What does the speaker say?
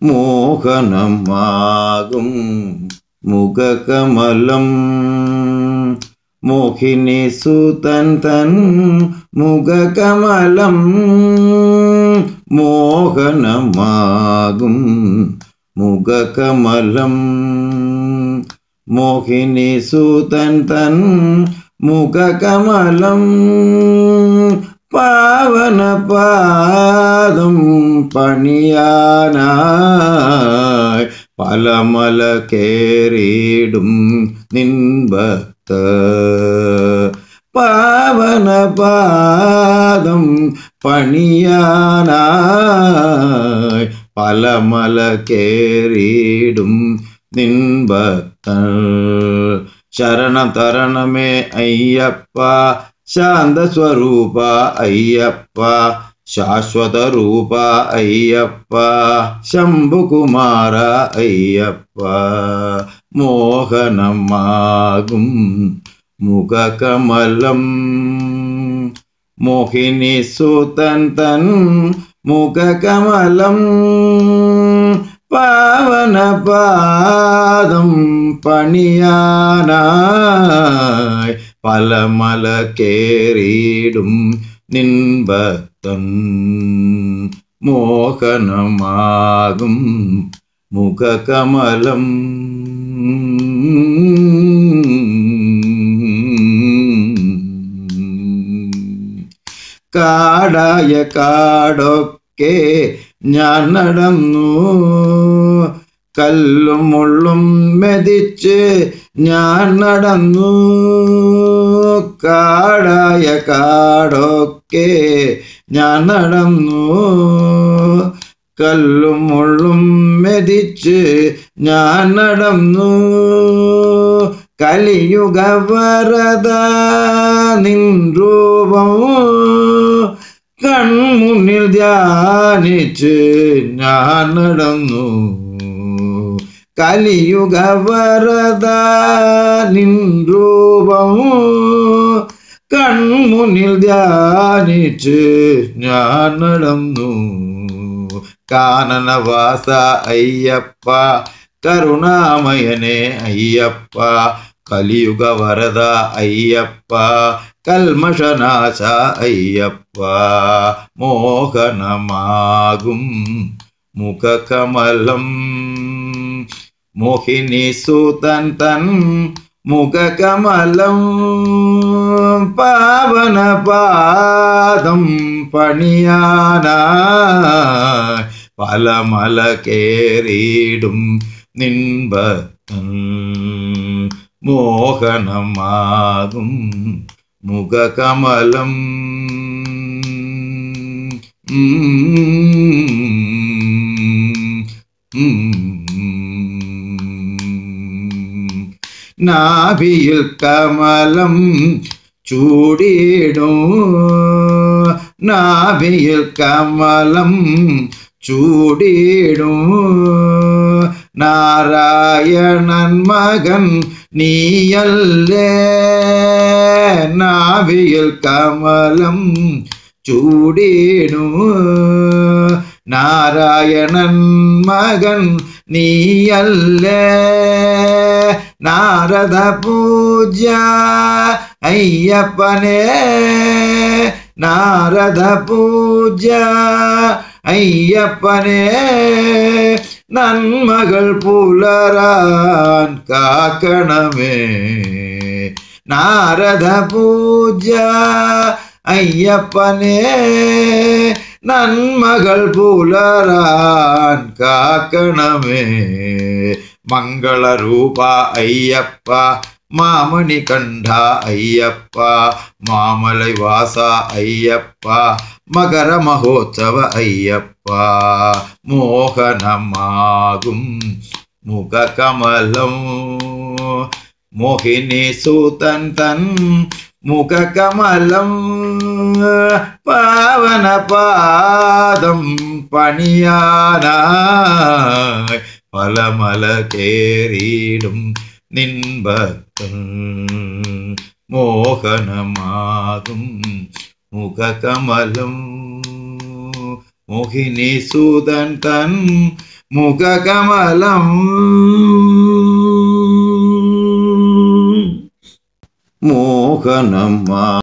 മോഹനമാകും മുഖകമലം മോഹിനി സുതൻ തൻ മുഖകമലം മോഹനമാകും മുഖകമലം മോഹിനി സുതൻ തൻ മുഖകമലം പാവനപാദം പണിയാനായി പലമല കേറിയിടും നിൻഭക്ത പാവനപാദം പണിയാനായി പലമല കേറിയിടും നിൻഭക്ത ശരണം തരണമേ അയ്യപ്പ ശാന്തസ്വരൂപ അയ്യപ്പ ശാശ്വത രൂപ അയ്യപ്പ ശംഭുകുമാര അയ്യപ്പ മോഹനമാകും മുഖകമലം മോഹിനി സുതൻ തൻ മുഖകമലം പാവനപാദം പണിയാനായി പലമല കേറിയിടും നിൻഭക്തൻ മോഹനമാകും മുഖകമലം കാടായ കാടൊക്കെ ഞാൻ നടന്നു കല്ലും മുള്ളും മെതിച്ച് ഞാൻ നടന്നു കാടായ കാടൊക്കെ ഞാൻ നടന്നു കല്ലും മുള്ളും മെതിച്ച് ഞാൻ നടന്നു കലിയുഗ വരദ നിൻ രൂപം കൺമുന്നിൽ ധ്യാനിച്ച് ഞാൻ നടന്നു കലിയുഗ വരദ നിൻ രൂപം കൺമുന്നിൽ ധ്യാനിച്ച് ഞാൻ നടന്നു കാനനവാസ അയ്യപ്പ കരുണാമയനെ അയ്യപ്പ കലിയുഗ വരദ അയ്യപ്പ കൽമഷനാശ അയ്യപ്പ മോഹനമാകും മുഖകമലം മോഹിനി സുതൻ തൻ മുഖകമലം പാവനപാദം പണിയാനായി പലമല കേറിയിടും നിൻഭക്തൻ മോഹനമാകും മുഖകമലം നാഭിയിൽ കമലം ചൂടിയിടും നാഭിയിൽ കമലം ചൂടിയിടും നാരായണൻ മകൻ നീയല്ലേ നാഭിയിൽ കമലം ചൂടിയിടും നാരായണൻ മകൻ നീയല്ലേ നാരദ പൂജ അയ്യപ്പനെ നാരദ പൂജ അയ്യപ്പനെ നന്മകൾ പുലരാൻ കാക്കണമേ നാരദ പൂജ അയ്യപ്പനെ നന്മകൾ പുലരാൻ കാക്കണമേ മംഗളരൂപ അയ്യപ്പ മാമണികണ്ഠ അയ്യപ്പ മാമലൈവാസ അയ്യപ്പ മകര മഹോത്സവ അയ്യപ്പ മോഹനമാകും മുഖകമലം മോഹിനി സുതൻ തൻ മുഖകമലം പാവനപാദം പണിയാനായി പലമല കേറിയിടും നിൻഭക്തൻ മോഹനമാകും മുഖകമലം മോഹിനി സുതൻ തൻ മുഖകമലം മോഹനം